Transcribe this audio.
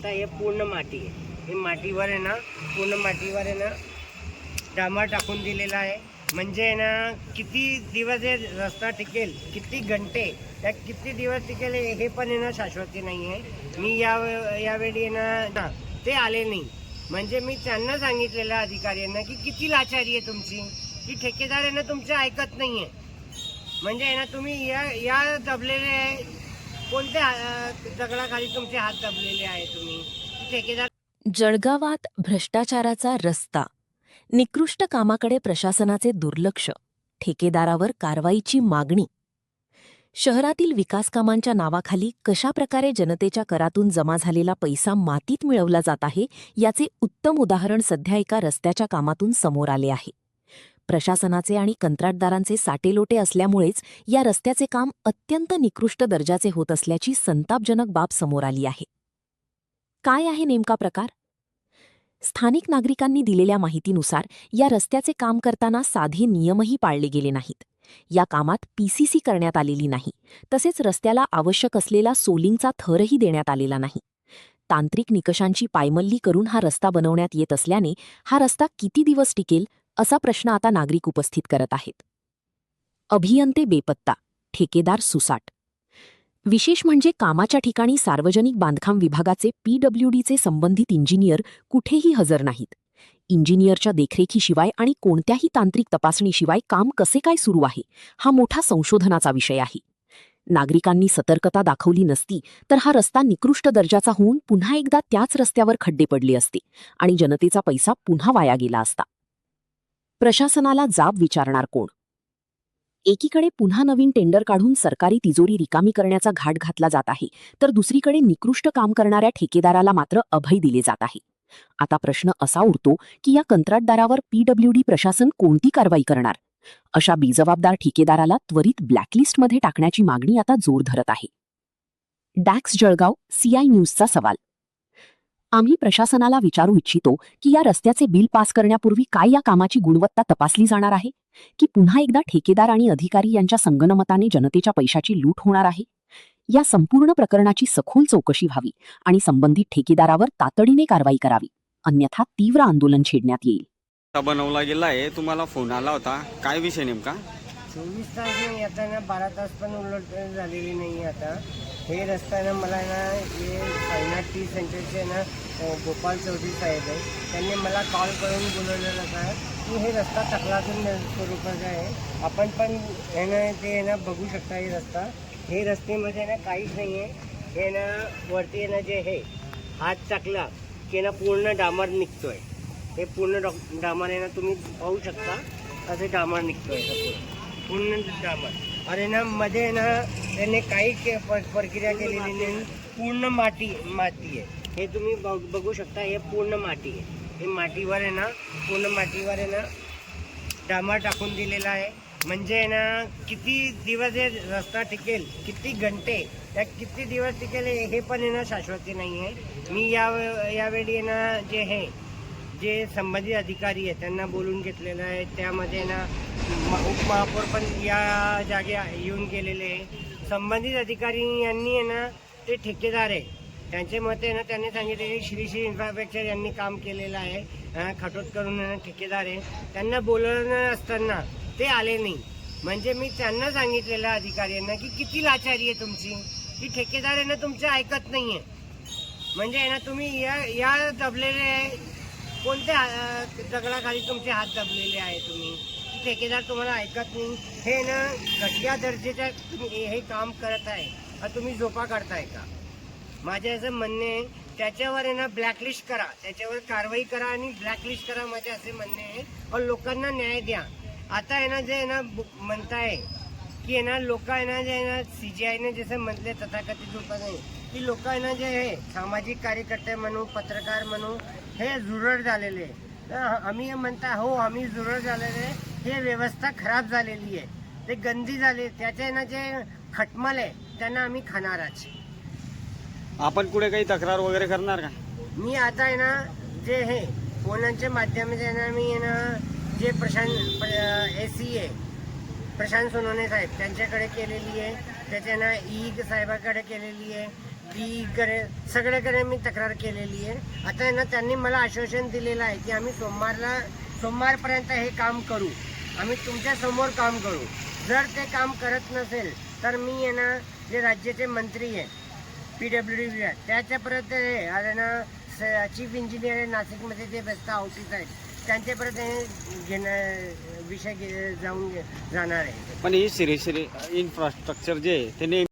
आता हे पूर्ण माती आहे. हे मातीवर आहे ना, पूर्ण मातीवर आहे ना डांबर टाकून दिलेला आहे. म्हणजे आहे ना किती दिवस हे रस्ता टिकेल, किती घंटे, त्या किती दिवस टिकेल हे पण आहे ना शाश्वती नाही आहे. मी यावेळी आहे ना ते आले नाही. म्हणजे मी त्यांना सांगितलेलं अधिकाऱ्यांना की किती लाचारी आहे तुमची, की ठेकेदार आहे ना तुमचं ऐकत नाही आहे. म्हणजे आहे ना तुम्ही या दबलेले आहे. कोणत्या दगडाखाली तुमचे हात दबलेले आहे तुम्ही, की ठेकेदार. जळगावात भ्रष्टाचाराचा रस्ता, निकृष्ट कामाकडे प्रशासनाचे दुर्लक्ष, ठेकेदारावर कारवाईची मागणी. शहरातील विकासकामांच्या नावाखाली कशाप्रकारे जनतेच्या करातून जमा झालेला पैसा मातीत मिळवला जात आहे याचे उत्तम उदाहरण सध्या एका रस्त्याच्या कामातून समोर आले आहे. प्रशासनाचे आणि कंत्राटदारांचे साटेलोटे असल्यामुळेच या रस्त्याचे काम अत्यंत निकृष्ट दर्जाचे होत असल्याची संतापजनक बाब समोर आली आहे. काय आहे नेमका प्रकार? स्थानिक नागरिकांनी दिलेल्या माहितीनुसार या रस्त्याचे काम करताना साधे नियमही पाळले गेले नाहीत. या कामात पीसीसी करण्यात आलेली नाही, तसेच रस्त्याला आवश्यक असलेला सोलिंगचा थरही देण्यात आलेला नाही. तांत्रिक निकषांची पायमल्ली करून हा रस्ता बनवण्यात येत असल्याने हा रस्ता किती दिवस टिकेल असा प्रश्न आता नागरिक उपस्थित करत आहेत. अभियंते बेपत्ता, ठेकेदार सुसाट. विशेष म्हणजे कामाच्या ठिकाणी सार्वजनिक बांधकाम विभागाचे PWDचे संबंधित इंजिनियर कुठेही हजर नाहीत. इंजिनियरच्या देखरेखीशिवाय आणि कोणत्याही तांत्रिक तपासणीशिवाय काम कसे काय सुरू आहे हा मोठा संशोधनाचा विषय आहे. नागरिकांनी सतर्कता दाखवली नसती तर हा रस्ता निकृष्ट दर्जाचा होऊन पुन्हा एकदा त्याच रस्त्यावर खड्डे पडले असते आणि जनतेचा पैसा पुन्हा वाया गेला असता. प्रशासनाला जाब विचारणार कोण? एकीकडे पुन्हा नवीन टेंडर काढून सरकारी तिजोरी रिकामी करण्याचा घाट घातला जात आहे, तर दुसरीकडे निकृष्ट काम करणाऱ्या ठेकेदाराला मात्र अभय दिले जात आहे. आता प्रश्न असा उरतो की या कंत्राटदारावर PWD प्रशासन कोणती कारवाई करणार? अशा बेजबाबदार ठेकेदाराला त्वरित ब्लॅकलिस्टमध्ये टाकण्याची मागणी आता जोर धरत आहे. डॅक्स जळगाव, CI न्यूजचा सवाल. आम्ही प्रशासनाला विचारू इच्छितो की या रस्त्याचे बिल पास करण्यापूर्वी काय या कामाची गुणवत्ता तपासली जाणार आहे, की पुन्हा एकदा ठेकेदार आणि अधिकारी यांच्या संगनमताने जनतेच्या पैशाची लूट होणार आहे? या संपूर्ण प्रकरणाची सखोल चौकशी व्हावी आणि संबंधित ठेकेदारावर तातडीने कारवाई करावी, अन्यथा तीव्र आंदोलन छेडण्यात येईल. बनवला गेला आहे. तुम्हाला फोन आला होता, काय विषय नेमका? 24 तास नाही, आता ना 12 तास पण उलट झालेली नाही. आता हे रस्ता ना मला ना हे साईनाथ टी सेंटरचे ना गोपाल चौधरी साहेब आहे, त्यांनी मला कॉल करून बोलवलेलं होतं की हे रस्ता तक्रारून स्वरूपाचा आहे. आपण पण हे ना ते ना बघू शकता. हे रस्ता, हे रस्त्यामध्ये ना काहीच नाही आहे. हे ना वरती ना जे हे हात टाकला की ना पूर्ण डांबर निघतोय. हे पूर्ण डांबर आहे ना, तुम्ही पाहू शकता असे डांबर निघतोय पूर्ण डांबर. आणि ना मध्ये ना त्याने काही प्रक्रिया केलेली नाही. पूर्ण माती आहे. हे तुम्ही बघू शकता. हे पूर्ण माती आहे. हे मातीवर आहे ना, पूर्ण मातीवर आहे ना डांबर टाकून दिलेला आहे. म्हणजे आहे ना किती दिवस हे रस्ता टिकेल, किती घंटे, त्या किती दिवस टिकेल हे पण आहे ना शाश्वती नाही आहे. मी यावेळी आहे ना जे संबंधित अधिकारी आहेत त्यांना बोलून घेतलेलं आहे. त्यामध्ये ना उपमहापौर पण या जागे येऊन गेलेले आहे. संबंधित अधिकारी यांनी आहे ना, ते ठेकेदार आहे त्यांचे मत आहे ना, त्यांनी सांगितले श्री इन्फ्रास्ट्रक्चर यांनी काम केलेलं आहे. खटोत करून ठेकेदार आहे, त्यांना बोलवणं असताना ते आले नाही. म्हणजे मी त्यांना सांगितलेलं अधिकाऱ्यांना की किती लाचारी आहे तुमची, की ठेकेदार आहे ना तुमचं ऐकत नाही आहे. म्हणजे आहे ना तुम्ही या दबलेले आहे. कोणत्या दगडाखाली तुमचे हात दबलेले आहे तुम्ही, की ठेकेदार तुम्हाला ऐकत नाही. हे ना घटिया दर्जाच्या तुम्ही हे काम करत आहे, तुम्ही झोपा काढताय का? माझे असं म्हणणे आहे, त्याच्यावर आहे ना ब्लॅकलिस्ट करा, त्याच्यावर कारवाई करा आणि ब्लॅकलिस्ट करा, माझे असे म्हणणे आहे. और लोकांना न्याय द्या. आता आहे ना जे आहे ना म्हणताय की आहे ना लोक आहे ना जे आहे ना CGIने जसं म्हटले तथाकथित लोक नाही की लोक आहे ना जे आहे सामाजिक कार्यकर्ते म्हणू, पत्रकार म्हणू, हे जुरळ झालेले. आम्ही म्हणता हो आम्ही जुरळ झालेले. हे व्यवस्था खराब झालेली आहे, ते गंदी झाले. त्याचे ना जे खटमल आहे त्यांना आम्ही खाणारच. आपण कुठे काही तक्रार वगैरे करणार का? मी आता आहे ना जे हे फोनांच्या माध्यमाने आहे ना, मी आहे ना जे SC आहे प्रशांत सोनवणे साहेब त्यांच्याकडे केलेली आहे. त्याच्या ना साहेबाकडे केलेली आहे. सगळ्याकडे मी तक्रार केलेली आहे. आता आहे ना त्यांनी मला आश्वासन दिलेलं आहे की आम्ही सोमवारपर्यंत हे काम करू, आम्ही तुमच्या समोर काम करू. जर ते काम करत नसेल तर मी आहे ना जे राज्याचे मंत्री आहे PWD त्याच्यापर्यंत आहे ना चीफ इंजिनियर आहे नाशिकमध्ये जे रस्ता ऑफिस आहेत त्यांच्यापर्यंत हे विषय जाणार आहे. पण ही श्री इन्फ्रास्ट्रक्चर जे आहे ते नेहमी